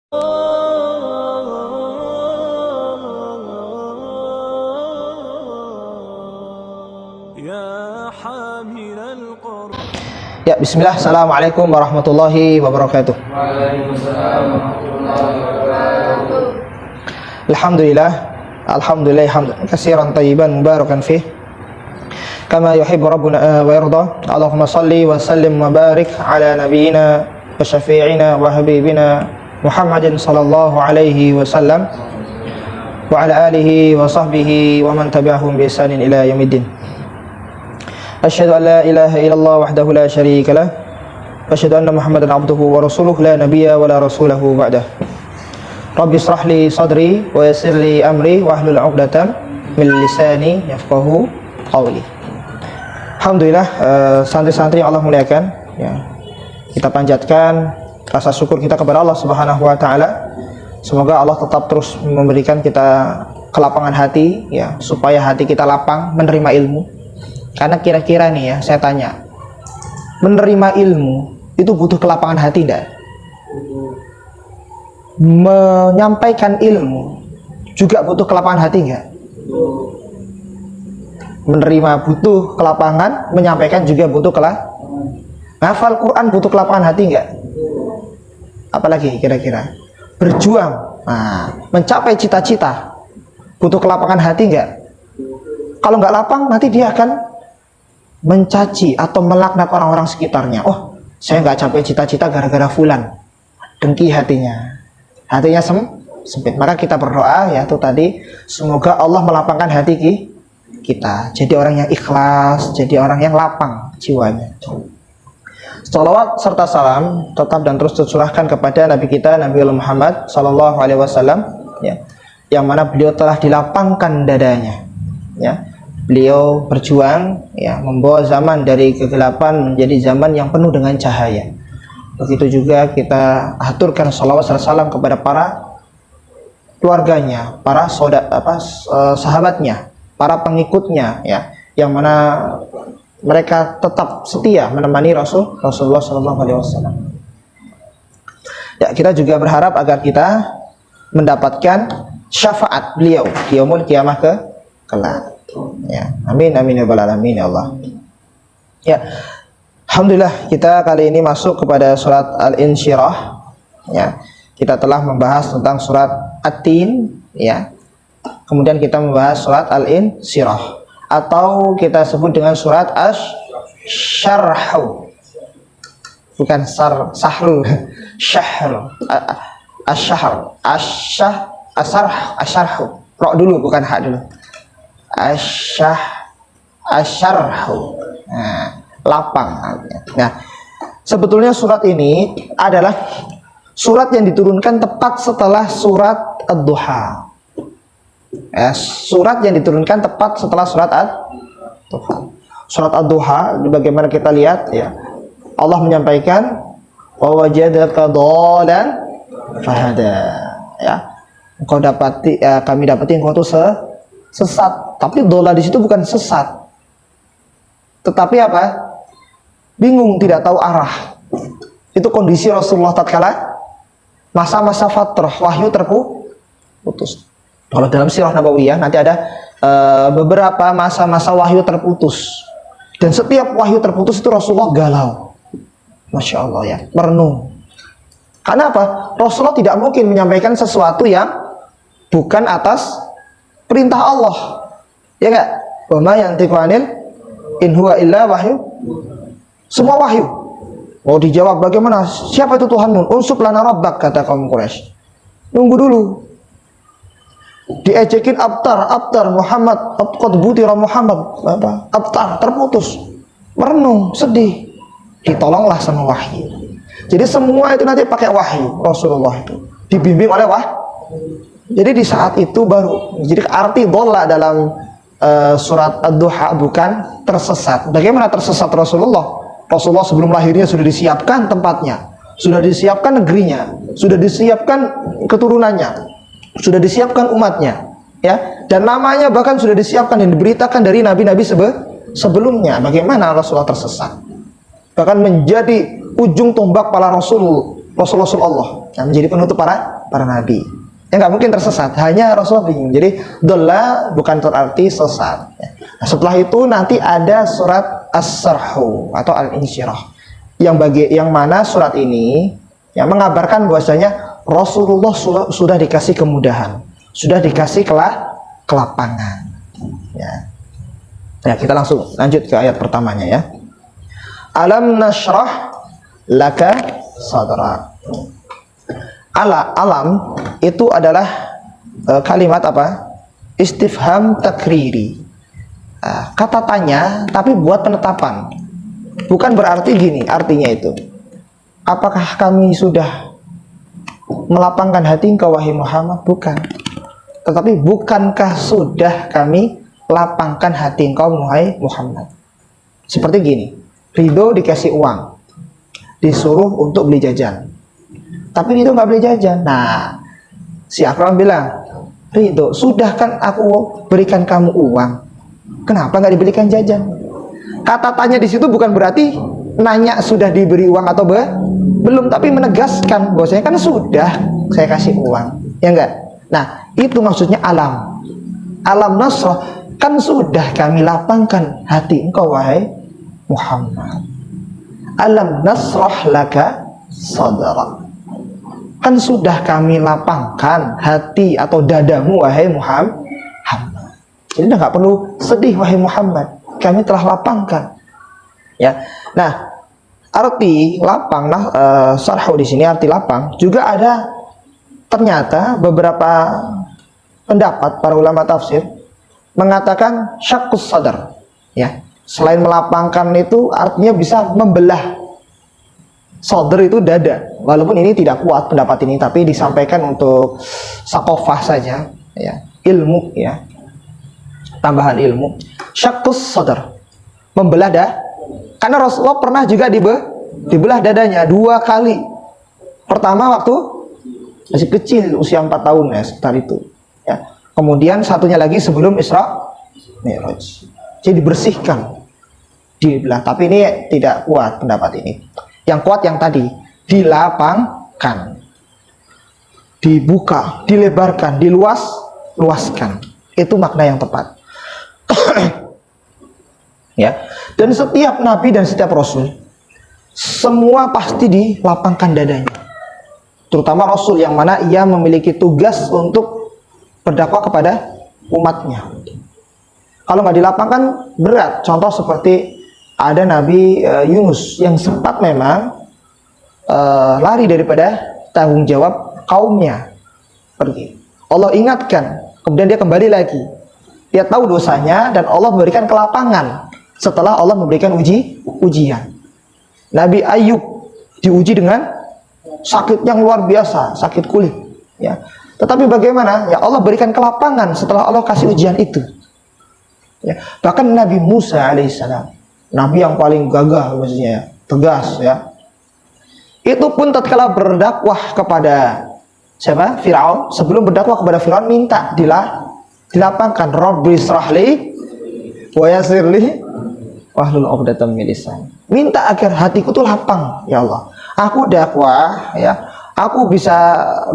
Ya, bismillah. Assalamualaikum warahmatullahi wabarakatuh. Waalaikumsalam warahmatullahi wabarakatuh. Alhamdulillah. Alhamdulillah hamdan katsiran thayyiban mubarakan fih. Kama yuhibbu rabbuna wa yarda. Allahumma shalli wa sallim wa barik ala nabiyyina wa syafi'ina wa habibina Muhammadin sallallahu alaihi wasallam wa ala alihi wa sahbihi wa man tabi'ahum bi ihsanin ila yaumiddin. Asyhadu an la ilaha illallah wahdahu la syarika lah wa asyhadu anna Muhammadan abduhu wa rasuluhu la nabiyya wa la rasulahu ba'dah. Rabbi israh li sadri wa yassir li amri wa hlul 'uqdatam min lisani yafqahu qawli. Alhamdulillah, santri-santri Allah muliakan ya. Kita panjatkan rasa syukur kita kepada Allah Subhanahu wa taala. Semoga Allah tetap terus memberikan kita kelapangan hati ya, supaya hati kita lapang menerima ilmu. Karena kira-kira nih ya, saya tanya, menerima ilmu itu butuh kelapangan hati enggak? Menyampaikan ilmu juga butuh kelapangan hati enggak? Menerima butuh kelapangan, menyampaikan juga butuh ngafal Quran butuh kelapangan hati enggak? Apalagi kira-kira? Berjuang, mencapai cita-cita butuh kelapangan hati enggak? Kalau enggak lapang, nanti dia akan mencaci atau melaknat orang-orang sekitarnya. Oh, saya nggak capai cita-cita gara-gara fulan. Dengki hatinya sempit. Maka kita berdoa ya tuh tadi, semoga Allah melapangkan hati kita. Jadi orang yang ikhlas, jadi orang yang lapang jiwanya. Shalawat serta salam tetap dan terus tercurahkan kepada Nabi kita Nabi Muhammad Sallallahu Alaihi Wasallam ya, yang mana beliau telah dilapangkan dadanya ya. Beliau berjuang ya, membawa zaman dari kegelapan menjadi zaman yang penuh dengan cahaya. Begitu juga kita aturkan salawat serta salam kepada para keluarganya, para sahabatnya, para pengikutnya ya, yang mana mereka tetap setia menemani Rasulullah SAW. Ya, kita juga berharap agar kita mendapatkan syafaat beliau di yaumul qiyamah kelak. Ya, amin amin ya rabbal alamin ya Allah. Ya, alhamdulillah kita kali ini masuk kepada surat Al-Insyirah. Ya, kita telah membahas tentang surat At-Tin. Ya, kemudian kita membahas surat Al-Insyirah atau kita sebut dengan surat Asy-Syarh. Bukan sahrul, syahr, asy-syahr, asy-syarh. Ra dulu bukan ha dulu. Asyarhu, lapang. Nah, sebetulnya surat ini adalah surat yang diturunkan tepat setelah surat Ad-Duha. Surat yang diturunkan tepat setelah surat Ad-Duha. Surat Ad-Duha, bagaimana kita lihat ya, Allah menyampaikan wa wajadaka dhalan fahada. Ya, engkau dapati kami dapati engkau itu sesat. Tapi dola di situ bukan sesat, tetapi apa? Bingung, tidak tahu arah. Itu kondisi Rasulullah tatkala masa-masa fatrah, wahyu terputus. Kalau dalam sirah nabawiyah nanti ada beberapa masa-masa wahyu terputus, dan setiap wahyu terputus itu Rasulullah galau. Masya Allah ya, merenung. Karena apa? Rasulullah tidak mungkin menyampaikan sesuatu yang bukan atas perintah Allah. Ya enggak? Wa ma yantiqu anil in huwa illa wahyu. Semua wahyu. Mau dijawab bagaimana? Siapa itu Tuhanmu? Unsub lana rabbak, kata kaum Quraisy. Nunggu dulu. Diejekin abtar Muhammad, qad butira Muhammad. Apa? Abtar, terputus. Merenung, sedih. Ditolonglah sama wahyu. Jadi semua itu nanti pakai wahyu. Rasulullah itu dibimbing oleh wahyu. Jadi di saat itu baru. Jadi arti dhalla dalam surat Ad-Duha bukan tersesat. Bagaimana tersesat Rasulullah? Rasulullah sebelum lahirnya sudah disiapkan tempatnya, sudah disiapkan negerinya, sudah disiapkan keturunannya, sudah disiapkan umatnya, ya. Dan namanya bahkan sudah disiapkan dan diberitakan dari nabi-nabi sebelumnya. Bagaimana Rasulullah tersesat? Bahkan menjadi ujung tombak para Rasulullah yang menjadi penutup para para nabi. Ya nggak mungkin tersesat, hanya Rasulullah bingung. Jadi dolla bukan berarti sesat. Nah, setelah itu nanti ada surat As-Sarhu atau Al-Insyirah, yang mana surat ini yang mengabarkan bahwasanya Rasulullah sudah dikasih kemudahan, sudah dikasih kelapangan. Ya. Ya, kita langsung lanjut ke ayat pertamanya ya. Alam nashrah laka sadrak. Alam itu adalah kalimat apa? Istifham takriri. Kata tanya tapi buat penetapan. Bukan berarti gini artinya itu. Apakah kami sudah melapangkan hati engkau wahai Muhammad? Bukan. Tetapi bukankah sudah kami lapangkan hati engkau wahai Muhammad? Seperti gini. Ridho dikasih uang, disuruh untuk beli jajan, tapi Ridho nggak beli jajan. Nah, si Akram bilang, Ridho, sudah kan aku berikan kamu uang, kenapa nggak dibelikan jajan? Kata tanya di situ bukan berarti nanya sudah diberi uang atau belum, tapi menegaskan bahwasanya kan sudah saya kasih uang, ya enggak? Nah, itu maksudnya alam nasrah, kan sudah kami lapangkan hati engkau wahai Muhammad. Alam nasrah laka sadrak, kan sudah kami lapangkan hati atau dadamu wahai Muhammad. Jadi nggak perlu sedih wahai Muhammad, kami telah lapangkan. Ya, nah arti lapang, sarhu di sini arti lapang juga ada. Ternyata beberapa pendapat para ulama tafsir mengatakan syaqqus sadar. Ya, selain melapangkan itu artinya bisa membelah. Sadr itu dada. Walaupun ini tidak kuat pendapat ini, tapi disampaikan untuk sakofah saja, ya, ilmu, ya, tambahan ilmu. Syaqqus sadar, membelah dada. Karena Rasulullah pernah juga dibelah dadanya 2 kali. Pertama waktu masih kecil, usia 4 tahun ya, sekitar itu. Ya. Kemudian satunya lagi sebelum Isra Mi'raj. Jadi dibersihkan, dibelah. Tapi ini tidak kuat pendapat ini. Yang kuat yang tadi, dilapangkan, dibuka, dilebarkan, luaskan. Itu makna yang tepat. Ya. Dan setiap nabi dan setiap rasul semua pasti dilapangkan dadanya. Terutama Rasul yang mana ia memiliki tugas untuk berdakwah kepada umatnya. Kalau nggak dilapangkan berat. Contoh seperti ada Nabi Yunus yang sempat memang lari daripada tanggung jawab kaumnya, pergi. Allah ingatkan, kemudian dia kembali lagi. Dia tahu dosanya dan Allah memberikan kelapangan setelah Allah memberikan ujian. Nabi Ayub diuji dengan sakit yang luar biasa, sakit kulit, ya. Tetapi bagaimana? Ya Allah berikan kelapangan setelah Allah kasih ujian itu. Ya. Bahkan Nabi Musa alaihissalam, Nabi yang paling gagah maksudnya, tegas, ya. Itu pun tatkala berdakwah kepada siapa? Firaun. Sebelum berdakwah kepada Firaun minta dilapangkan, Rabbi shrahli wa yassirli wahlul 'uqdatam min lisani. Minta agar hatiku tuh lapang, ya Allah. Aku dakwah, ya, aku bisa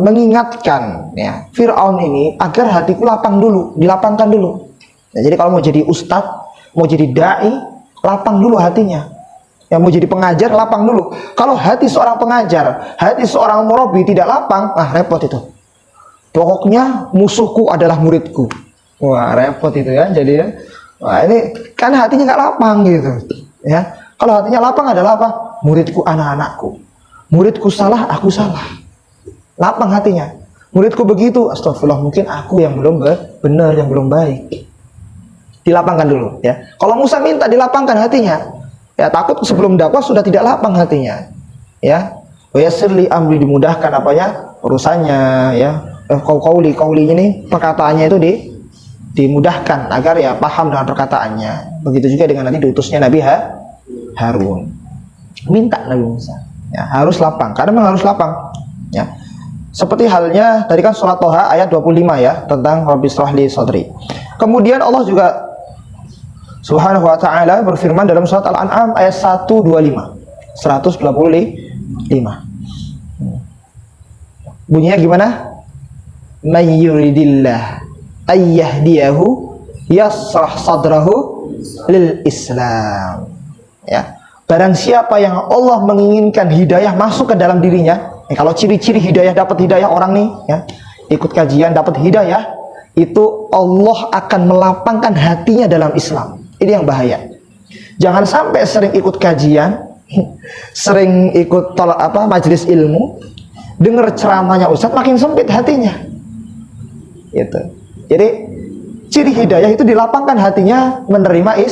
mengingatkan, ya, Fir'aun ini agar hatiku lapang dulu, dilapangkan dulu. Nah, jadi kalau mau jadi ustadz, mau jadi dai, lapang dulu hatinya. Yang mau jadi pengajar, lapang dulu. Kalau hati seorang pengajar, hati seorang murabi tidak lapang, repot itu. Pokoknya musuhku adalah muridku. Wah, repot itu ya. Jadi, wah, ini kan hatinya nggak lapang gitu, ya. Kalau hatinya lapang adalah apa? Muridku anak-anakku. Muridku salah, aku salah. Lapang hatinya. Muridku begitu, astagfirullah, mungkin aku yang belum benar, yang belum baik. Dilapangkan dulu, ya. Kalau Musa minta dilapangkan hatinya, ya, takut sebelum dakwah sudah tidak lapang hatinya, ya. Wa yassirli amri, dimudahkan apanya? Urusannya, ya. Qauli ini perkataannya itu dimudahkan agar ya paham dengan perkataannya. Begitu juga dengan nanti diutusnya Nabi Harun. Minta Nabi Musa, ya, harus lapang, karena memang harus lapang, ya. Seperti halnya tadi kan surat Toha ayat 25 ya, tentang Rabbi shrahli sadri. Kemudian Allah juga Subhanahu wa ta'ala berfirman dalam surat Al-An'am ayat 125. Bunyinya gimana? May yuridillah ayyahdiyahu yasrah sadrahu lil Islam. Ya. Barang siapa yang Allah menginginkan hidayah masuk ke dalam dirinya, kalau ciri-ciri hidayah, dapat hidayah orang nih, ya, ikut kajian dapat hidayah, itu Allah akan melapangkan hatinya dalam Islam. Ini yang bahaya. Jangan sampai sering ikut kajian, sering ikut majelis ilmu, dengar ceramahnya Ustadz, makin sempit hatinya. Gitu. Jadi ciri hidayah itu dilapangkan hatinya menerima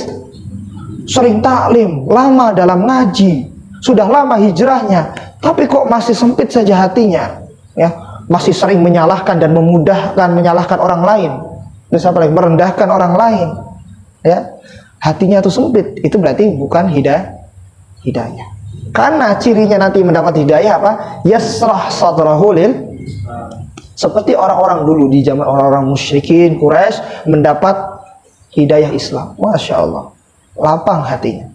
sering taklim, lama dalam ngaji, sudah lama hijrahnya, tapi kok masih sempit saja hatinya, ya, masih sering menyalahkan dan menyalahkan orang lain, terus apa lagi, merendahkan orang lain, ya, hatinya itu sempit, itu berarti bukan hidayah. Karena cirinya nanti mendapat hidayah apa? Yasrah sadrahu lil, seperti orang-orang dulu di zaman orang-orang musyrikin Quraisy mendapat hidayah Islam, masya Allah, lapang hatinya.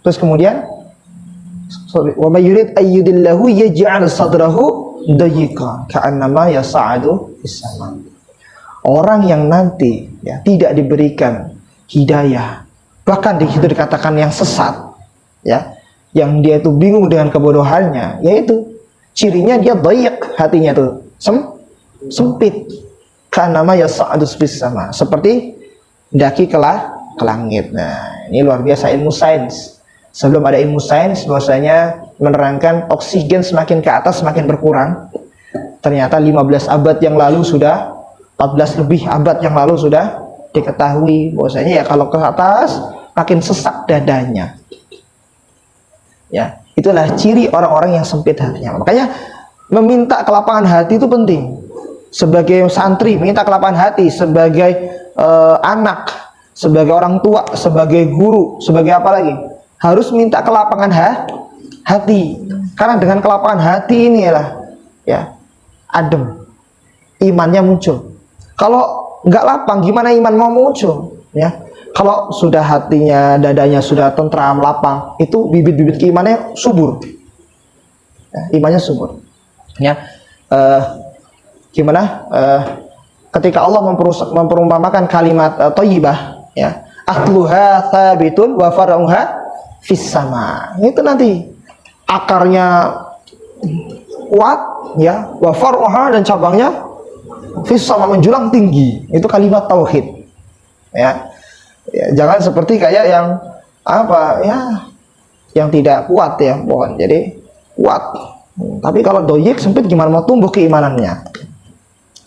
Terus kemudian, wa may yurid ayyudillahu yaj'al sadrahu dayyqa ka'annama yas'adu fis sama. Orang yang nanti, ya, tidak diberikan hidayah, bahkan di situ dikatakan yang sesat, ya, yang dia itu bingung dengan kebodohannya, yaitu cirinya dia dayyq, hatinya itu sempit, ka'annama yas'adu fis sama, seperti daki ke langit. Nah, ini luar biasa ilmu sains. Sebelum ada ilmu sains, bahwasanya menerangkan oksigen semakin ke atas semakin berkurang. Ternyata 15 abad yang lalu sudah, 14 lebih abad yang lalu sudah diketahui bahwasanya ya kalau ke atas makin sesak dadanya. Ya, itulah ciri orang-orang yang sempit hatinya. Makanya meminta kelapangan hati itu penting. Sebagai santri minta kelapangan hati, sebagai anak, sebagai orang tua, sebagai guru, sebagai apa lagi, harus minta kelapangan hati. Karena dengan kelapangan hati inilah, ya, adem, imannya muncul. Kalau nggak lapang, gimana iman mau muncul? Ya, kalau sudah hatinya, dadanya sudah tentram, lapang, itu bibit-bibit keimannya subur. Ya, imannya subur. Ya, gimana? Ketika Allah memperumpamakan kalimat thayyibah, ya, asluha tsabitun wa far'uha fis sama. Itu nanti akarnya kuat, ya, wa far'uha, dan cabangnya fis sama, menjulang tinggi. Itu kalimat tauhid. Ya. Ya, jangan seperti kayak yang apa, ya, yang tidak kuat, ya, pohon. Jadi kuat. Tapi kalau doyik sempit, gimana mau tumbuh keimanannya?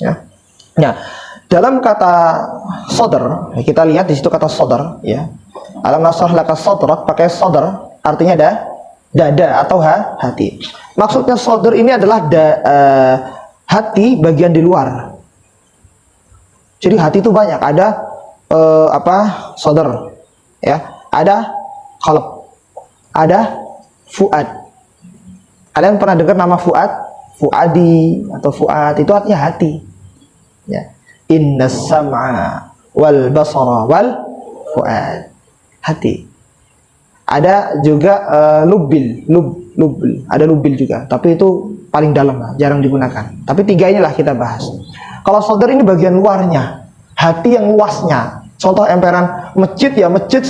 Ya. Nah, dalam kata sodar, kita lihat di situ kata sodar, ya. Alam nasrah laka sodrak, pakai sodar, artinya ada dada atau hati. Maksudnya sodar ini adalah hati bagian di luar. Jadi hati itu banyak, ada sodar, ya, ada qalb, ada fuad. Kalian pernah dengar nama fuad? Fuadi atau fuad, itu artinya hati. Ya. Innas sam'a wal basara wal fuad, hati. Ada juga lubil, ada lubil juga, tapi itu paling dalam, jarang digunakan. Tapi tiga inilah kita bahas. Kalau sodar ini bagian luarnya, hati yang luasnya. Contoh emperan masjid, ya, masjid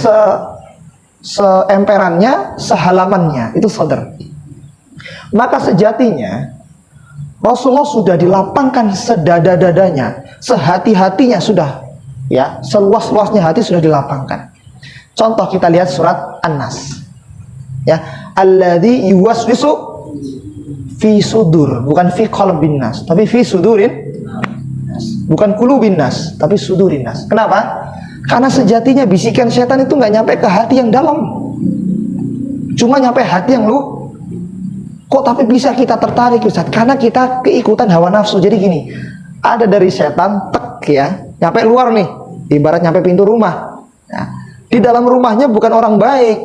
seemperannya, sehalamannya, itu sodar. Maka sejatinya Rasulullah sudah dilapangkan sedada-dadanya, sehati-hatinya sudah, ya, seluas-luasnya hati sudah dilapangkan. Contoh kita lihat surat An-Nas, ya, alladzi yuwaswisu fi sudur, bukan fi qalbin nas, tapi fi sudurin nas. Bukan qulubin nas, tapi sudurin nas. Kenapa? Karena sejatinya bisikan setan itu nggak nyampe ke hati yang dalam, cuma nyampe hati yang lu. Kok tapi bisa kita tertarik, Ustaz? Karena kita keikutan hawa nafsu. Jadi gini, ada dari setan, tek, ya, nyampe luar nih, ibarat nyampe pintu rumah. Nah, di dalam rumahnya bukan orang baik.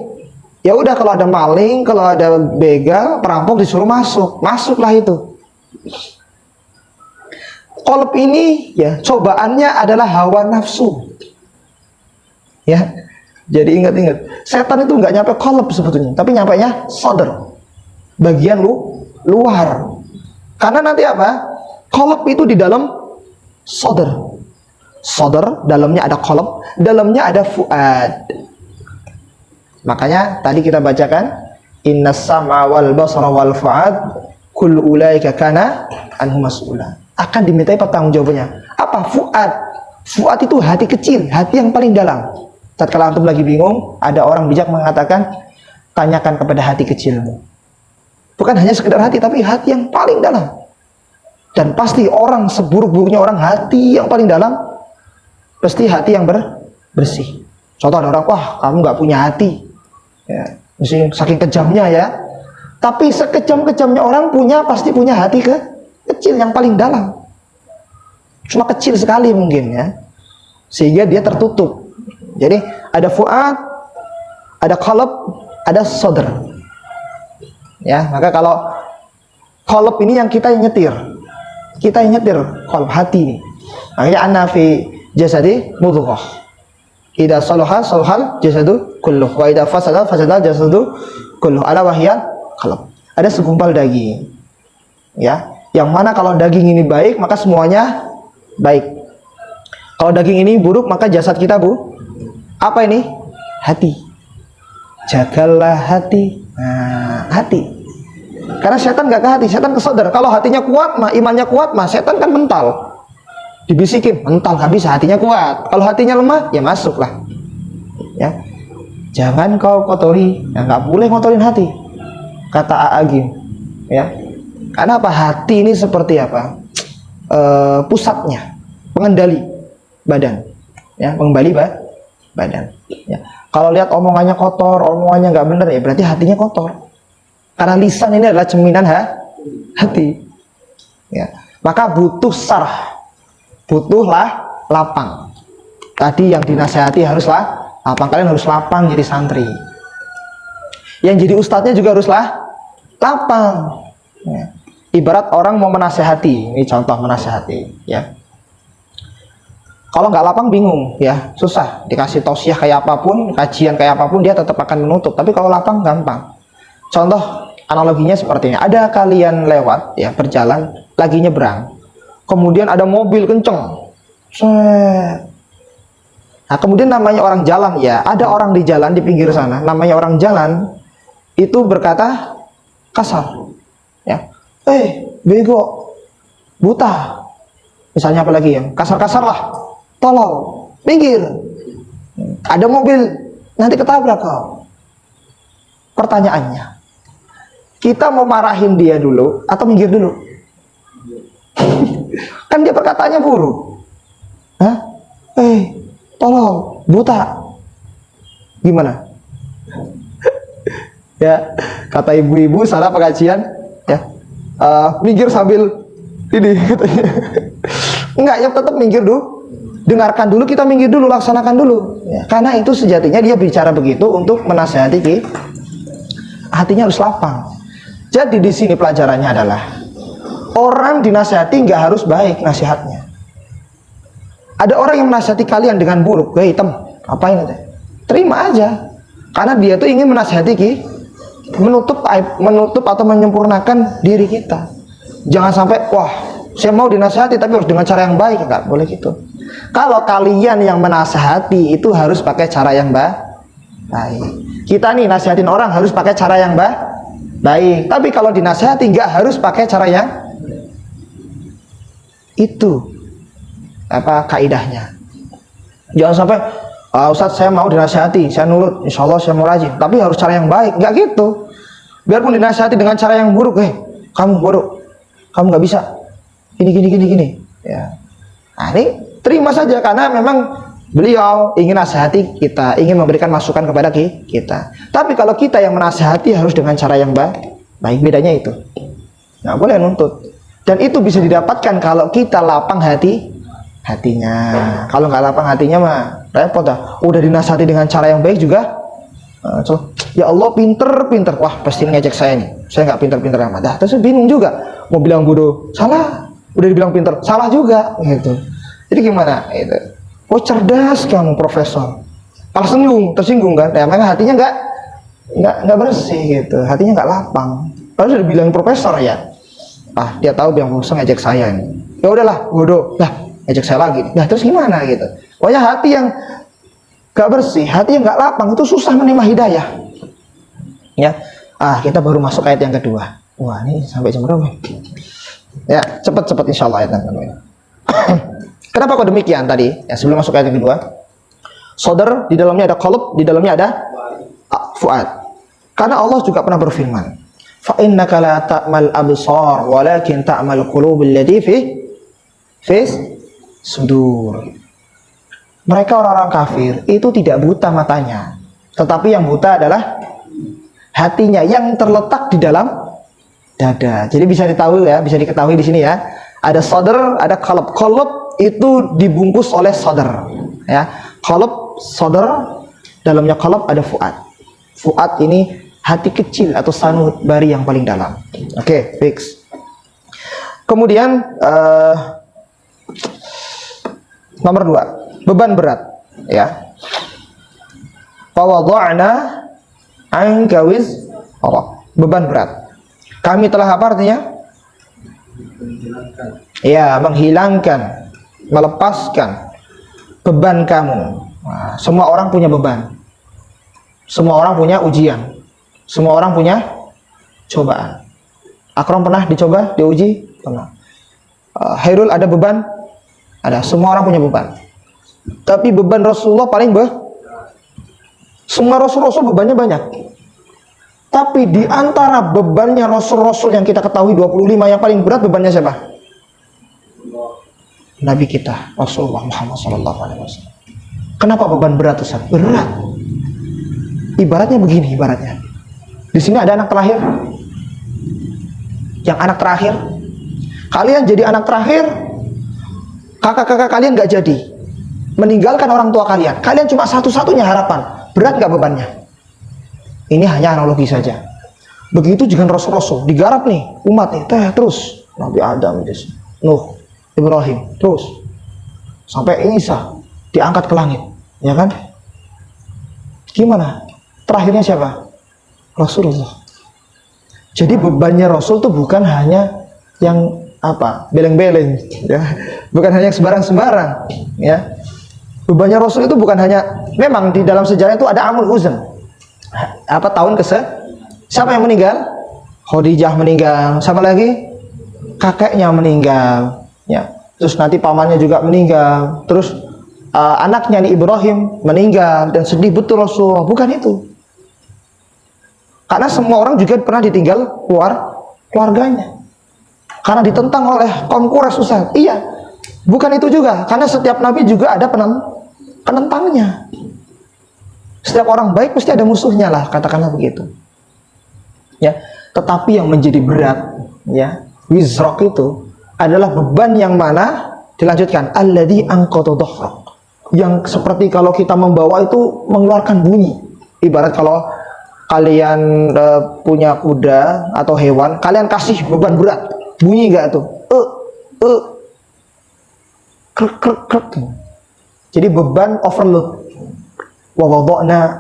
Ya udah, kalau ada maling, kalau ada begal, perampok, disuruh masuk, masuklah itu. Qalb ini, ya, cobaannya adalah hawa nafsu. Ya, jadi ingat-ingat, setan itu nggak nyampe qalb sebetulnya, tapi nyampe nya sodar, bagian luar. Karena nanti apa? Qalb itu di dalam sodar. Sodar, dalamnya ada qalb, dalamnya ada fuad. Makanya tadi kita bacakan, innas sam'a wal basara wal fuad kullu ulaika kana anhu mas'ula. Akan dimintai pertanggungjawabannya. Apa? Fuad. Fuad itu hati kecil, hati yang paling dalam. Tatkala antum lagi bingung, ada orang bijak mengatakan, tanyakan kepada hati kecilmu. Bukan hanya sekedar hati, tapi hati yang paling dalam. Dan pasti orang seburuk-buruknya orang, hati yang paling dalam pasti hati yang bersih. Contoh ada orang, wah kamu nggak punya hati, ya, mesti saking kejamnya ya. Tapi sekejam-kejamnya orang pasti punya hati kecil yang paling dalam. Cuma kecil sekali mungkin ya, sehingga dia tertutup. Jadi ada fuad, ada qalb, ada sodr. Ya, maka kalau qalb ini yang kita nyetir qalb, hati ini. Makanya anna fi jasadi mudghah. Idza salaha salahal jasadu kulluh wa idza fasada fasadal jasadu kulluh. Ala wahya qalb. Ada segumpal daging. Ya, yang mana kalau daging ini baik maka semuanya baik. Kalau daging ini buruk maka jasad kita apa ini? Hati. Jagalah hati. Nah, hati. Karena setan gak ke hati, setan ke sodar. Kalau hatinya kuat mah, imannya kuat mah, setan kan mental. Dibisikin, mental gak bisa, hatinya kuat. Kalau hatinya lemah, ya masuklah. Ya, jangan kau kotori, ya, gak boleh ngotorin hati. Kata A'agim, ya. Karena apa? Hati ini seperti apa? Pusatnya, pengendali badan, ya, pengendali badan. Ya. Kalau lihat omongannya kotor, omongannya nggak bener, ya berarti hatinya kotor. Karena lisan ini adalah cerminan hati. Ya. Maka butuh sarah, butuhlah lapang. Tadi yang dinasehati haruslah lapang. Kalian harus lapang jadi santri. Yang jadi ustadznya juga haruslah lapang. Ya. Ibarat orang mau menasehati, ini contoh menasehati. Ya. Kalau nggak lapang bingung, ya susah. Dikasih tausiah kayak apapun, kajian kayak apapun, dia tetap akan menutup. Tapi kalau lapang gampang. Contoh analoginya seperti ini. Ada kalian lewat, ya berjalan, lagi nyebrang. Kemudian ada mobil kenceng. Set. Nah kemudian namanya orang jalan, ya ada orang di jalan di pinggir sana. Namanya orang jalan itu berkata kasar, ya. Bego, buta. Misalnya apa lagi yang kasar-kasar lah. Tolong, minggir. Ada mobil, nanti ketabrak kau. Pertanyaannya, kita mau marahin dia dulu atau minggir dulu? Kan dia perkataannya buruk. Hah? Tolong, buta. Gimana? Ya, kata ibu-ibu salah pengajian, ya. Minggir sambil ini katanya. Enggak, ya tetap minggir dulu. Dengarkan dulu, kita minggir dulu, laksanakan dulu. Ya, karena itu sejatinya dia bicara begitu untuk menasihati kita. Hatinya harus lapang. Jadi di sini pelajarannya adalah orang dinasihati nggak harus baik nasihatnya. Ada orang yang menasihati kalian dengan buruk, hitam, apain itu? Terima aja, karena dia tuh ingin menasihati kita, menutup aib, menutup atau menyempurnakan diri kita. Jangan sampai, wah, saya mau dinasihati tapi harus dengan cara yang baik, nggak boleh gitu. Kalau kalian yang menasihati itu harus pakai cara yang baik. Kita nih nasihatin orang harus pakai cara yang baik. Tapi kalau dinasihati nggak harus pakai cara yang itu. Apa kaidahnya? Jangan sampai, Ustadz saya mau dinasihati, saya nurut, insya Allah saya mau rajin. Tapi harus cara yang baik, nggak gitu. Biarpun dinasihati dengan cara yang buruk, kamu buruk, kamu nggak bisa, gini. Ya. Nah, ini terima saja karena memang beliau ingin nasihati kita, ingin memberikan masukan kepada kita. Tapi kalau kita yang menasihati harus dengan cara yang baik, bedanya itu. Nggak boleh nuntut. Dan itu bisa didapatkan kalau kita lapang hatinya. Kalau nggak lapang hatinya mah repot dah. Udah dinasihati dengan cara yang baik juga. Ya Allah pinter. Wah pasti ngejek saya nih. Saya nggak pinter amat. Dah terus bingung juga. Mau bilang bodoh, salah. Udah dibilang pinter, salah juga. Gitu. Jadi gimana? Itu. Oh cerdas kamu profesor. Malah tersinggung kan? Ya memang hatinya nggak bersih gitu. Hatinya nggak lapang. Kalau sudah dibilang profesor ya. dia tahu Bang Musa ngajak saya ini. Ya udahlah, bodoh. Lah, ngajak saya lagi. Nah, terus gimana gitu? Pokoknya hati yang gak bersih, hati yang gak lapang itu susah menerima hidayah. Ya. Kita baru masuk ayat yang kedua. Wah, ini sampai jam berapa? Ya, cepat-cepat insyaallah ayat yang kedua. Kenapa kok demikian tadi? Ya, sebelum masuk ayat yang kedua. Sadr di dalamnya ada qalb, di dalamnya ada fuad. Karena Allah juga pernah berfirman, "Fa innaka la ta'mal absar, walakin ta'mal qulubul lati fi sudur." Mereka orang-orang kafir itu tidak buta matanya, tetapi yang buta adalah hatinya yang terletak di dalam dada. Jadi bisa diketahui di sini ya. Ada sadr, ada qalb. Qalb itu dibungkus oleh sadr. Ya, qalb, sadr, dalamnya qalb ada fuad. Fuad ini hati kecil atau sanubari yang paling dalam. Oke, fix. Kemudian nomor 2, beban berat. Ya. Fawada'na anka beban berat. Kami telah apa artinya? Ya, menghilangkan, melepaskan beban kamu. Nah, semua orang punya beban. Semua orang punya ujian. Semua orang punya cobaan. Akram pernah dicoba, diuji? Pernah. Hairul ada beban? Ada. Semua orang punya beban. Tapi beban Rasulullah paling semua rasul-rasul bebannya banyak. Tapi di antara bebannya rasul-rasul yang kita ketahui 25 yang paling berat bebannya siapa? Nabi kita, Rasulullah Muhammad SAW. Kenapa beban berat Ustaz? Berat. Ibaratnya begini, ibaratnya. Di sini ada anak terakhir. Yang anak terakhir. Kalian jadi anak terakhir. Kakak-kakak kalian gak jadi. Meninggalkan orang tua kalian. Kalian cuma satu-satunya harapan. Berat gak bebannya? Ini hanya analogi saja. Begitu juga Rasul-Rasul. Digarap nih, umat nih. Terus. Nabi Adam, Nuh, Ibrahim. Terus. Sampai Isa. Diangkat ke langit. Ya kan? Gimana? Terakhirnya siapa? Rasulullah. Jadi bebannya Rasul itu bukan hanya yang beleng-beleng, ya. Bukan hanya sembarang-sembarang, ya. Bebannya Rasul itu bukan hanya, memang di dalam sejarah itu ada amul uzn. Tahun siapa yang meninggal? Khadijah meninggal. Siapa lagi? Kakeknya meninggal, ya. Terus nanti pamannya juga meninggal. Terus anaknya nih Ibrahim meninggal dan sedih betul Rasulullah. Bukan itu. Karena semua orang juga pernah ditinggal keluarganya. Karena ditentang oleh kaum Quraisy, Ustaz. Iya. Bukan itu juga. Karena setiap nabi juga ada penentangnya. Setiap orang baik pasti ada musuhnya lah, katakanlah begitu. Ya. Tetapi yang menjadi berat, ya, wizrok itu adalah beban yang mana dilanjutkan alladzi anqadha dhahrak. Yang seperti kalau kita membawa itu mengeluarkan bunyi. Ibarat kalau kalian punya kuda atau hewan, kalian kasih beban berat, bunyi gak tuh? Krek krek krek. Jadi beban overload. Wa wada'na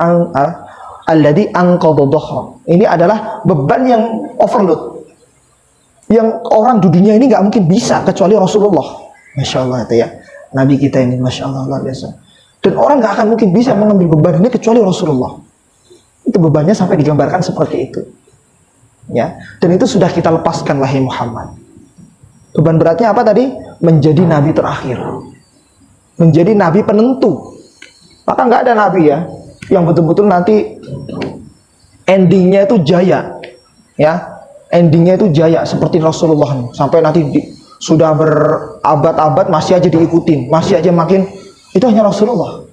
alladzi anqadha dhahrak. Ini adalah beban yang overload. Yang orang di dunia ini gak mungkin bisa kecuali Rasulullah. Masya Allah itu ya. Nabi kita ini Masya Allah luar biasa. Dan orang gak akan mungkin bisa mengambil beban ini kecuali Rasulullah. Itu bebannya sampai digambarkan seperti itu, ya. Dan itu sudah kita lepaskan wahai Muhammad. Beban beratnya apa tadi? Menjadi nabi terakhir, menjadi nabi penentu. Maka nggak ada nabi ya yang betul-betul nanti endingnya itu jaya, ya. Endingnya itu jaya seperti Rasulullah nih. Sampai nanti sudah berabad-abad masih aja diikutin, masih aja makin. Itu hanya Rasulullah.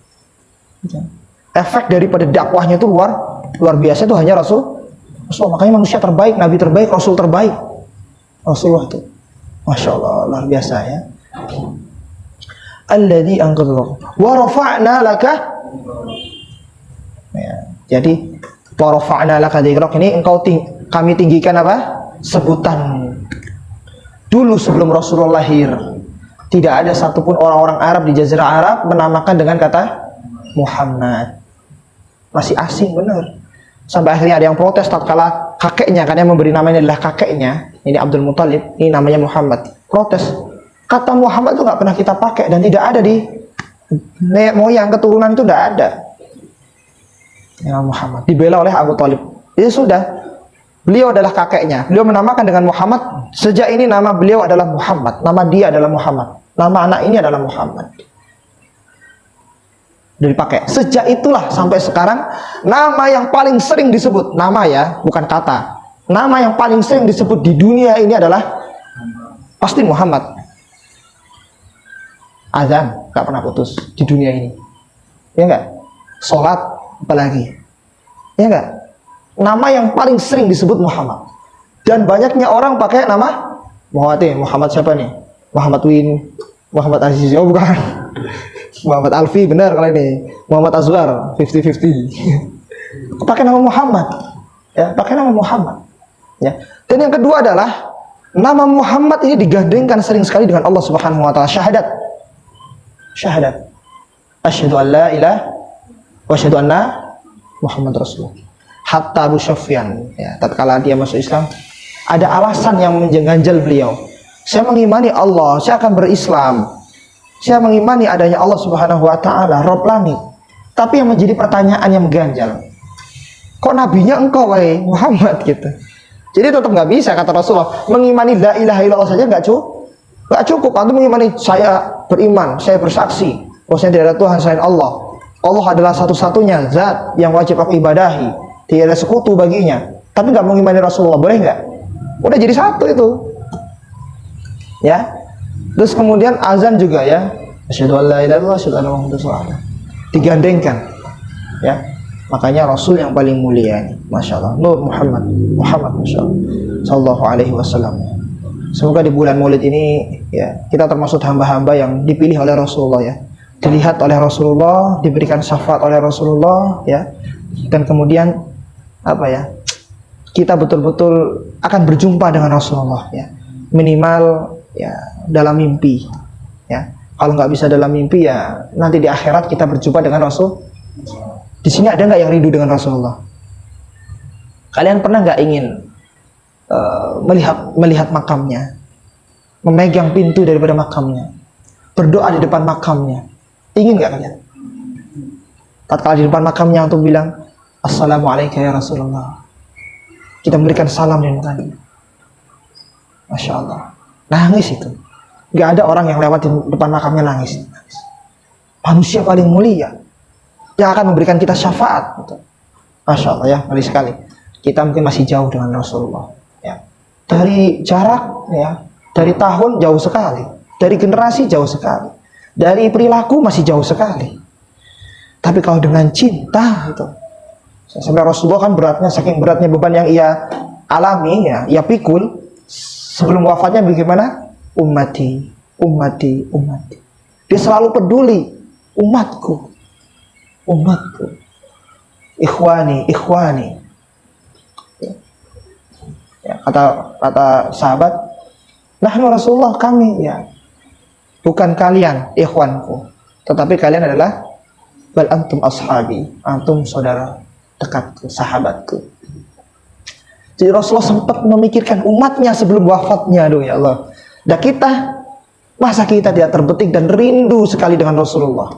Efek daripada dakwahnya itu luar biasa, itu hanya Rasul. Makanya manusia terbaik, nabi terbaik, Rasul terbaik, Rasulullah itu. Masya Allah, luar biasa ya. Alladzi anqadha wa rafa'na laka. Ya, jadi wa rafa'na laka dzikrak ini kami tinggikan apa? Sebutan. Dulu sebelum Rasulullah lahir, tidak ada satupun orang-orang Arab di Jazirah Arab menamakan dengan kata Muhammad. Masih asing benar. Sampai akhirnya ada yang protes tatkala kakeknya, karena yang memberi namanya adalah kakeknya, ini Abdul Muthalib, ini namanya Muhammad. Protes, kata Muhammad itu nggak pernah kita pakai dan tidak ada di nenek moyang keturunan, itu tidak ada. Ya, Muhammad dibela oleh Abu Thalib. Itu sudah, beliau adalah kakeknya, beliau menamakan dengan Muhammad. Sejak ini nama beliau adalah Muhammad, nama dia adalah Muhammad, nama anak ini adalah Muhammad. Dipakai. Sejak itulah sampai sekarang nama yang paling sering disebut, nama ya, bukan kata. Nama yang paling sering disebut di dunia ini adalah pasti Muhammad. Azan gak pernah putus di dunia ini. Ya enggak? Salat apalagi. Ya enggak? Nama yang paling sering disebut Muhammad. Dan banyaknya orang pakai nama Muhammad siapa nih? Muhammad Win, Muhammad Aziz. Oh bukan. Muhammad Alfi, benar kalau ini. Muhammad Azwar, 50-50. Pakai nama Muhammad. Ya, pakai nama Muhammad. Ya. Dan yang kedua adalah nama Muhammad ini digandengkan sering sekali dengan Allah Subhanahu wa taala, syahadat. Syahadat. Asyhadu an la ilaha wa asyhadu anna Muhammad Rasulullah. Hatta Abu Sufyan, ya, tatkala dia masuk Islam, ada alasan yang mengganjal beliau. Saya mengimani Allah, saya akan berislam. Saya mengimani adanya Allah Subhanahu wa taala, Rabb langit. Tapi yang menjadi pertanyaan yang mengganjal, kok nabinya engkau wahai Muhammad gitu. Jadi tetap nggak bisa kata Rasulullah, mengimani la ilaha illallah saja nggak cukup. Antum mengimani saya beriman, saya bersaksi bahwasanya tidak ada Tuhan selain Allah. Allah adalah satu-satunya zat yang wajib aku ibadahi, tidak ada sekutu baginya. Tapi nggak mengimani Rasulullah, boleh nggak? Udah jadi satu itu. Ya. Terus kemudian azan juga ya, asyhadu an la ilaha illallah, asyhadu anna Muhammadar Rasulullah. Digandengkan. Ya. Makanya Rasul yang paling mulia ini, Masya Allah, Nur Muhammad, Masya Allah, Sallallahu Alaihi Wasallam. Semoga di bulan Maulid ini ya kita termasuk hamba-hamba yang dipilih oleh Rasulullah ya, dilihat oleh Rasulullah, diberikan syafaat oleh Rasulullah ya, dan kemudian apa ya, kita betul-betul akan berjumpa dengan Rasulullah ya, minimal ya dalam mimpi ya. Kalau nggak bisa dalam mimpi ya nanti di akhirat kita berjumpa dengan Rasul. Di sini ada nggak yang rindu dengan Rasulullah? Kalian pernah nggak ingin melihat makamnya, memegang pintu daripada makamnya, berdoa di depan makamnya? Ingin nggak kalian? Tatkala di depan makamnya untuk bilang Assalamualaikum ya Rasulullah, kita memberikan salam di depannya. Masya Allah, nangis itu. Nggak ada orang yang lewat di depan makamnya nangis. Manusia paling mulia yang akan memberikan kita syafaat gitu. Masya Allah ya, ngeri sekali. Kita mungkin masih jauh dengan Rasulullah ya. Dari jarak ya, dari tahun jauh sekali, dari generasi jauh sekali, dari perilaku masih jauh sekali. Tapi kalau dengan cinta itu, sampai Rasulullah kan beratnya, saking beratnya beban yang ia alami ya, ia pikul sebelum wafatnya bagaimana? Ummati, ummati, ummati. Dia selalu peduli, umatku, umatku, ikhwani, ikhwani. Ya, kata sahabat, nahnu Rasulullah, kami ya, bukan kalian ikhwanku, tetapi kalian adalah bal antum ashabi, antum saudara dekatku, sahabatku. Jadi Rasulullah sempat memikirkan umatnya sebelum wafatnya, aduh ya Allah. Dan kita, masa kita tidak terbetik dan rindu sekali dengan Rasulullah?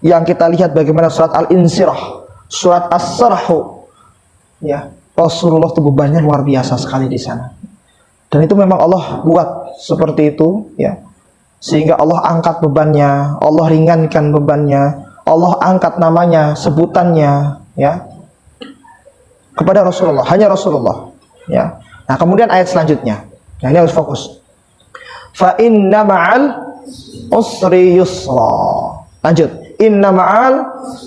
Yang kita lihat bagaimana surat Al-Insyirah, surat As-Sarhu, ya, Rasulullah itu bebannya luar biasa sekali di sana. Dan itu memang Allah buat seperti itu, ya, sehingga Allah angkat bebannya, Allah ringankan bebannya, Allah angkat namanya, sebutannya, ya, kepada Rasulullah, hanya Rasulullah, ya. Nah kemudian ayat selanjutnya, nah ini harus fokus. Fa inna ma'al usri yusra. Lanjut. Inna ma'al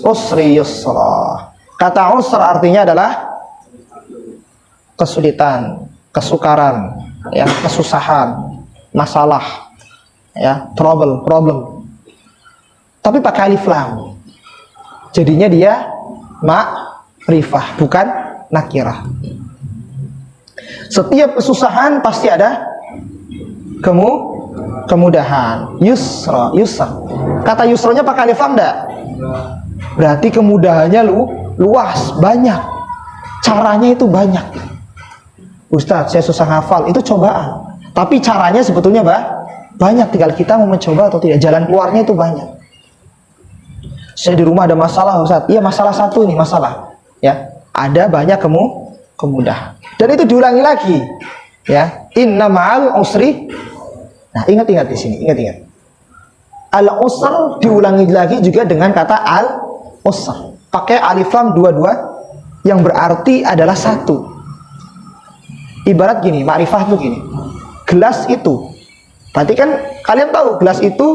usri yusra. Kata usr artinya adalah kesulitan, kesukaran, ya, kesusahan, masalah, ya, problem. Tapi pakai alif lam. Jadinya dia ma'rifah, bukan nakirah. Setiap kesusahan pasti ada kemudahan. Yusra. Kata yusranya pakai alif lam enggak? Berarti kemudahannya luas, banyak. caranya itu banyak. Ustadz, saya susah hafal, itu cobaan. Tapi caranya sebetulnya banyak, tinggal kita mau mencoba atau tidak. Jalan keluarnya itu banyak. Saya di rumah ada masalah, Ustadz. Iya, masalah satu ini masalah. Ya, ada banyak kemudahan. Dan itu diulangi lagi. Ya, inna ma'al usri. Nah, ingat di sini, ingat. Al-usr diulangi lagi juga dengan kata al-usr. Pakai alif lam dua-dua yang berarti adalah satu. Ibarat gini, makrifah tuh gini. Gelas itu. Berarti kan kalian tahu gelas itu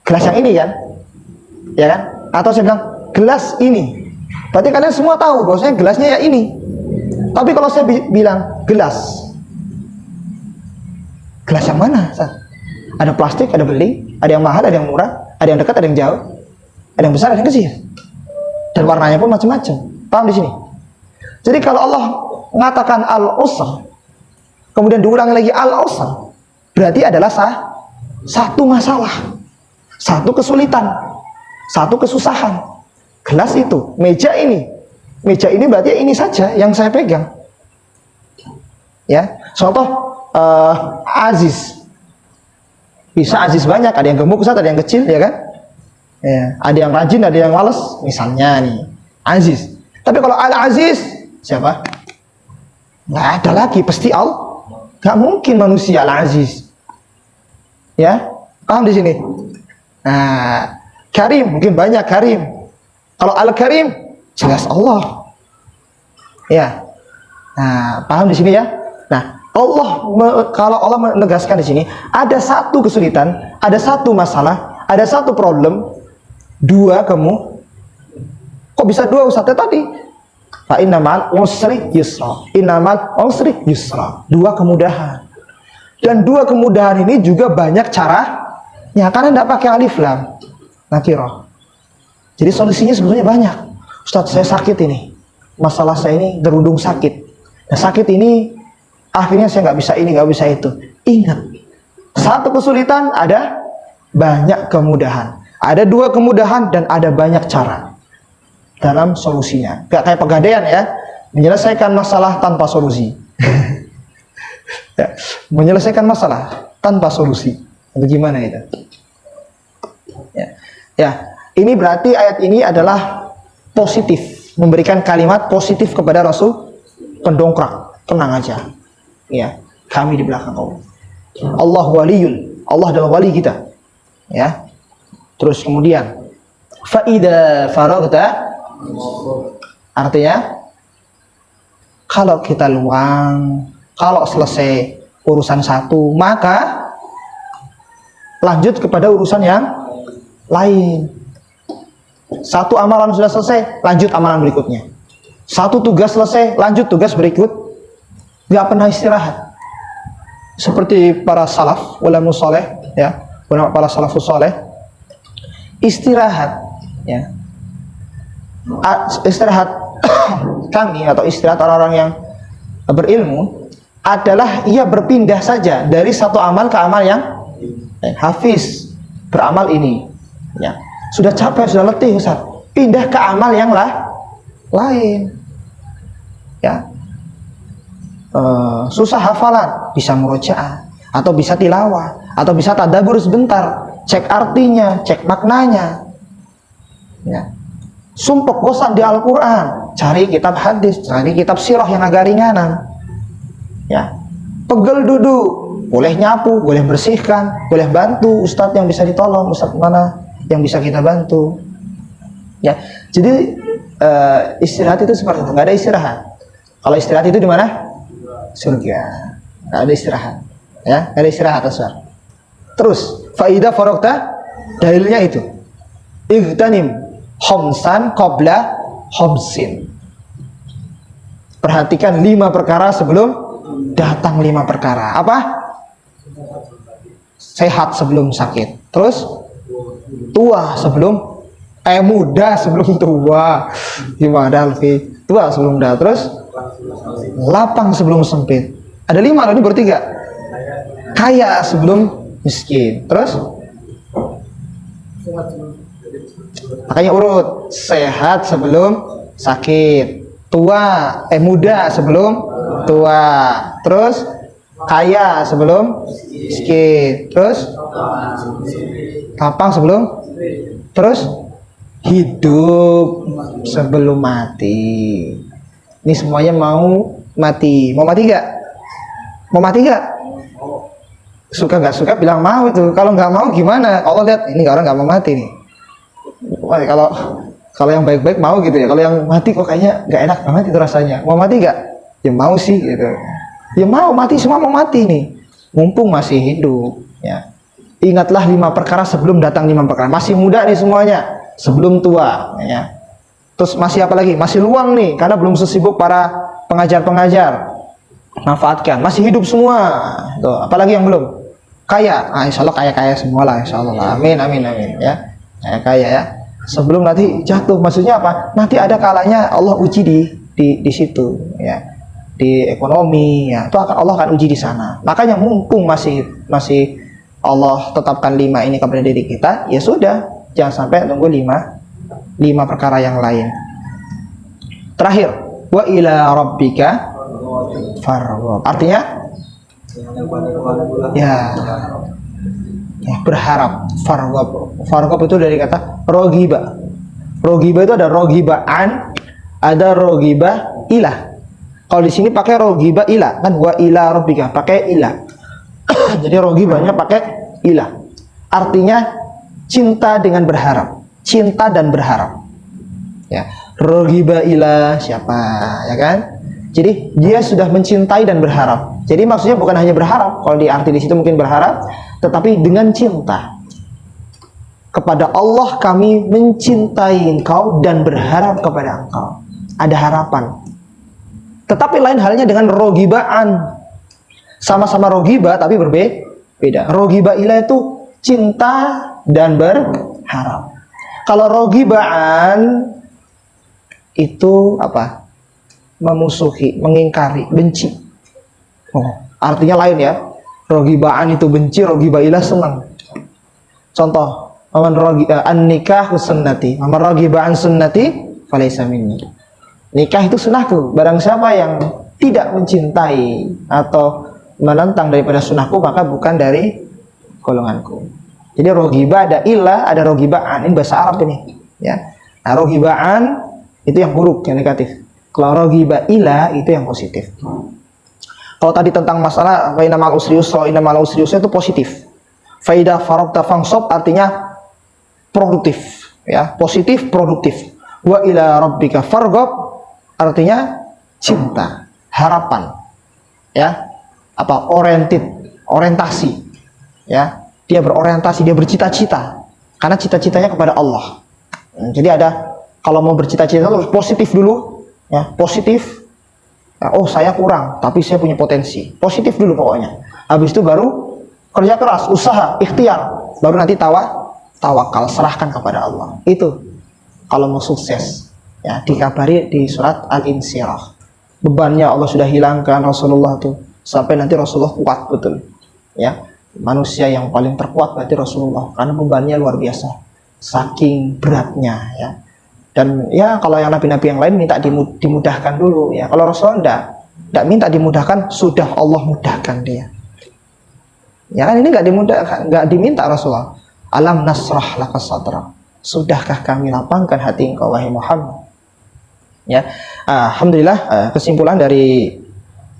gelas yang ini kan? Ya kan? Atau saya bilang gelas ini. Berarti kalian semua tahu bahwasanya gelasnya ya ini. Tapi kalau saya bilang gelas yang mana? Ada plastik, ada beling, ada yang mahal, ada yang murah, ada yang dekat, ada yang jauh, ada yang besar, ada yang kecil. Dan warnanya pun macam-macam. Paham di sini? Jadi kalau Allah mengatakan al-usr, kemudian diulangi lagi al-usr, berarti adalah satu masalah, satu kesulitan, satu kesusahan. Gelas itu, meja ini berarti ini saja yang saya pegang. Ya, contoh aziz, bisa aziz banyak, ada yang gemuk, ada yang kecil, ya kan? Ya, ada yang rajin, ada yang malas, misalnya nih, aziz. Tapi kalau al-aziz, siapa? Nggak ada lagi, pasti Allah. Nggak mungkin manusia al-aziz. Ya, paham di sini? Nah, karim, mungkin banyak karim. Kalau al-karim, jelas Allah. Ya, nah, paham di sini ya? Nah, kalau Allah menegaskan di sini, ada satu kesulitan, ada satu masalah, ada satu problem, dua kok bisa dua Ustaz tadi? Fa innamal usri yusra. Innamal usri yusra. Dua kemudahan. Dan dua kemudahan ini juga banyak caranya, karena tidak pakai alif lam nakirah. Jadi solusinya sebetulnya banyak. Ustaz, saya sakit ini. Masalah saya ini gerundung sakit. Nah, sakit ini akhirnya saya nggak bisa ini, nggak bisa itu. Ingat, satu kesulitan ada banyak kemudahan. Ada dua kemudahan dan ada banyak cara dalam solusinya. Gak kayak pegadaian ya, menyelesaikan masalah tanpa solusi. Ya, menyelesaikan masalah tanpa solusi. Itu gimana itu? Ya, ini berarti ayat ini adalah positif, memberikan kalimat positif kepada Rasul, pendongkrak, tenang aja. Ya, kami di belakang kau. Allah waliyun, Allah adalah wali kita. Ya. Terus kemudian fa idza faragta, artinya kalau kita luang, kalau selesai urusan satu, maka lanjut kepada urusan yang lain. Satu amalan sudah selesai, lanjut amalan berikutnya. Satu tugas selesai, lanjut tugas berikut. Gak pernah istirahat. Seperti para salaf, ulama soleh, ya, para salafus soleh, istirahat, ya. Istirahat kami atau istirahat orang-orang yang berilmu adalah ia berpindah saja dari satu amal ke amal yang hafiz beramal ini, ya. Sudah capek, sudah letih, Ustaz, pindah ke amal yang lain, ya. Susah hafalan, bisa murojaah, atau bisa tilawah, atau bisa tadabbur sebentar, cek artinya, cek maknanya, ya. Sumpek bosan di Al-Quran, cari kitab hadis, cari kitab sirah yang agak ringanan, ya. Pegel duduk, boleh nyapu, boleh bersihkan, boleh bantu ustadz yang bisa ditolong, ustadz mana yang bisa kita bantu, ya. Jadi istirahat itu seperti itu, nggak ada istirahat. Kalau istirahat itu di mana? Surga. Nggak ada istirahat, ya, nggak ada istirahat, Ustaz. Terus faidah farokta, dalilnya itu igtanim khamsan qabla khamsin. Perhatikan 5 perkara sebelum datang 5 perkara. Apa? Sehat sebelum sakit. Terus tua sebelum muda sebelum tua. Gimana Alfi? Tua sebelum tua. Terus lapang sebelum sempit. Ada 5 loh, ini baru 3. Kaya sebelum miskin. Terus makanya urut, sehat sebelum sakit, muda sebelum tua, terus kaya sebelum miskin, terus lapang sebelum, terus hidup sebelum mati. Ini semuanya mau mati. Mau mati gak? Mau mati gak? Suka nggak suka bilang mau itu. Kalau nggak mau gimana? Allah lihat ini orang nggak mau mati nih. Wah, kalau yang baik-baik mau gitu ya. Kalau yang mati kok kayaknya nggak enak banget itu rasanya. Mau mati nggak? Ya mau sih gitu. Ya mau mati, semua mau mati nih. Mumpung masih hidup. Ya. Ingatlah 5 perkara sebelum datang 5 perkara. Masih muda nih semuanya. Sebelum tua. Ya. Terus masih apa lagi? Masih luang nih. Karena belum sesibuk para pengajar-pengajar. Manfaatkan. Masih hidup semua. Tuh. Apalagi yang belum? Kaya. Insya Allah kaya-kaya semua lah. Insya Allah. Amin, amin, amin. Ya. Kaya ya. Sebelum nanti jatuh, maksudnya apa? Nanti ada kalanya Allah uji di situ, ya, di ekonomi, ya, itu Allah akan uji di sana. Makanya mumpung masih Allah tetapkan 5 ini kepada diri kita, ya sudah, jangan sampai tunggu 5 perkara yang lain. Terakhir, wa ila rabbika farghab. Artinya, ya, berharap. Farghab itu dari kata rogiba. Rogiba itu ada rogibaan, ada rogiba ilah. Kalau di sini pakai rogiba ilah, kan wa ila rabbika pakai ilah. Jadi rogibanya pakai ilah. Artinya cinta dengan berharap, cinta dan berharap. Ya, rogiba ilah siapa, ya kan? Jadi dia sudah mencintai dan berharap. Jadi maksudnya bukan hanya berharap. Kalau di arti di situ mungkin berharap, tetapi dengan cinta. Kepada Allah kami mencintai engkau dan berharap kepada engkau. Ada harapan. Tetapi lain halnya dengan rogibaan. Sama-sama rogiba tapi berbeda. Rogiba ilah itu cinta dan berharap. Kalau rogibaan itu apa? Memusuhi, mengingkari, benci. Artinya lain ya. Rogibaan itu benci, rogiba ilah senang. Contoh, an-nikah sunnati, man ragiba an sunnati falaysa minni. Nikah itu sunnahku. Barang siapa yang tidak mencintai atau menentang daripada sunnahku, maka bukan dari golonganku. Jadi rogiba ada ilah, ada rogibaan. Ini bahasa Arab ini, ya. Nah, rogibaan itu yang buruk, yang negatif. Kalau rogiba ilah itu yang positif. Kalau tadi tentang masalah fa inna ma'al usri yusra, inna ma'al usri yusra itu positif. Faida faragta fansab artinya produktif, ya, positif produktif. Wa ila rabbika farghab artinya cinta, harapan, ya, apa, orientasi, ya, dia berorientasi, dia bercita-cita, karena cita-citanya kepada Allah. Jadi ada, kalau mau bercita-cita harus positif dulu, ya, positif. Ya, oh saya kurang, tapi saya punya potensi, positif dulu pokoknya. Habis itu baru kerja keras, usaha, ikhtiar, baru nanti tawakal, serahkan kepada Allah. Itu kalau mau sukses. Ya, dikabari di surat Al-Insyirah. Bebannya Allah sudah hilangkan Rasulullah tuh. Sampai nanti Rasulullah kuat betul. Ya, manusia yang paling terkuat berarti Rasulullah, karena bebannya luar biasa. Saking beratnya, ya. Dan ya kalau yang nabi-nabi yang lain minta dimudahkan dulu, ya. Kalau Rasulullah enggak minta dimudahkan, sudah Allah mudahkan dia. Ya kan, ini enggak diminta Rasulullah. Alam nasrah laka sadrak. Sudahkah kami lapangkan hati engkau wahai Muhammad? Ya, alhamdulillah, kesimpulan dari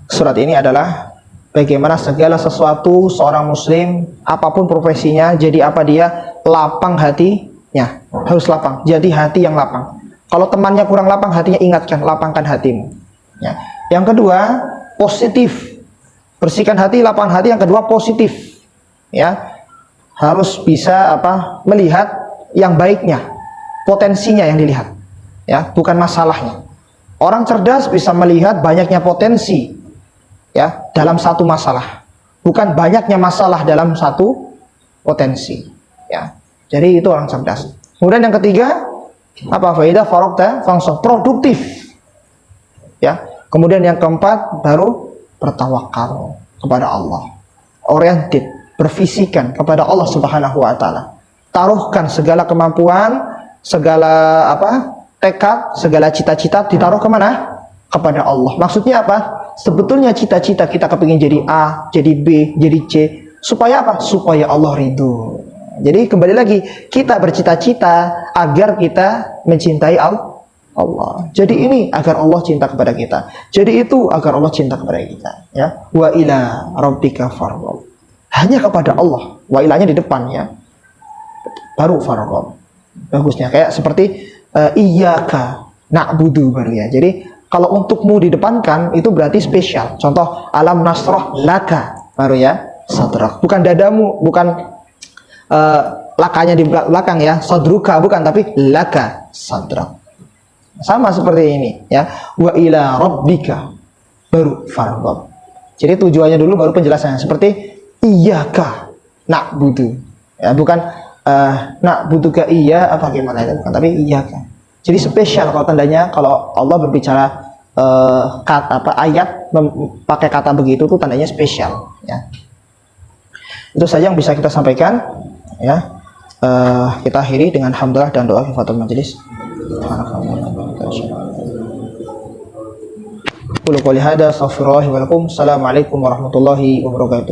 surat ini adalah bagaimana segala sesuatu seorang muslim, apapun profesinya, jadi apa dia, lapang hatinya, harus lapang. Jadi hati yang lapang. Kalau temannya kurang lapang hatinya, ingatkan, lapangkan hatimu. Ya. Yang kedua, positif. Bersihkan hati, lapang hati. Yang kedua, positif. Ya, harus bisa apa, melihat yang baiknya, potensinya yang dilihat, ya, bukan masalahnya. Orang cerdas bisa melihat banyaknya potensi, ya, dalam satu masalah, bukan banyaknya masalah dalam satu potensi, ya. Jadi itu orang cerdas. Kemudian yang ketiga, apa? Faidah faragta fansab, produktif, ya. Kemudian yang keempat baru bertawakal kepada Allah, oriented, berfisikan kepada Allah Subhanahu wa taala. Taruhkan segala kemampuan, segala apa, tekad, segala cita-cita ditaruh kemana? kepada Allah. Maksudnya apa? Sebetulnya cita-cita kita kepingin jadi A, jadi B, jadi C, supaya apa? Supaya Allah ridho. Jadi kembali lagi, kita bercita-cita agar kita mencintai Allah. Jadi ini agar Allah cinta kepada kita. Jadi itu agar Allah cinta kepada kita. Ya, wa ila rabbika farghab. Hanya kepada Allah. Wa ilahnya di depan ya. Baru farghab. Bagusnya kayak seperti iyyaka na'budu baru ya. Jadi kalau untukmu didepankan itu berarti spesial. Contoh alam nasrah laka baru ya sadrak. Bukan dadamu, bukan lakanya di belakang ya, sadruka bukan, tapi laka sadrak. Sama seperti ini ya. Wa ila rabbika baru farghab. Jadi tujuannya dulu baru penjelasannya. Seperti iyyaka na'budu. Ya, bukan na'budu ka iya apa gimana itu bukan, tapi iyyaka. Jadi spesial kalau tandanya kalau Allah berbicara kata apa ayat pakai kata begitu tuh tandanya spesial ya. Itu saja yang bisa kita sampaikan ya. Kita akhiri dengan hamdalah dan doa kifatul majelis. Qul qouli hada astaghfirullah wa lakum. Assalamualaikum warahmatullahi wabarakatuh.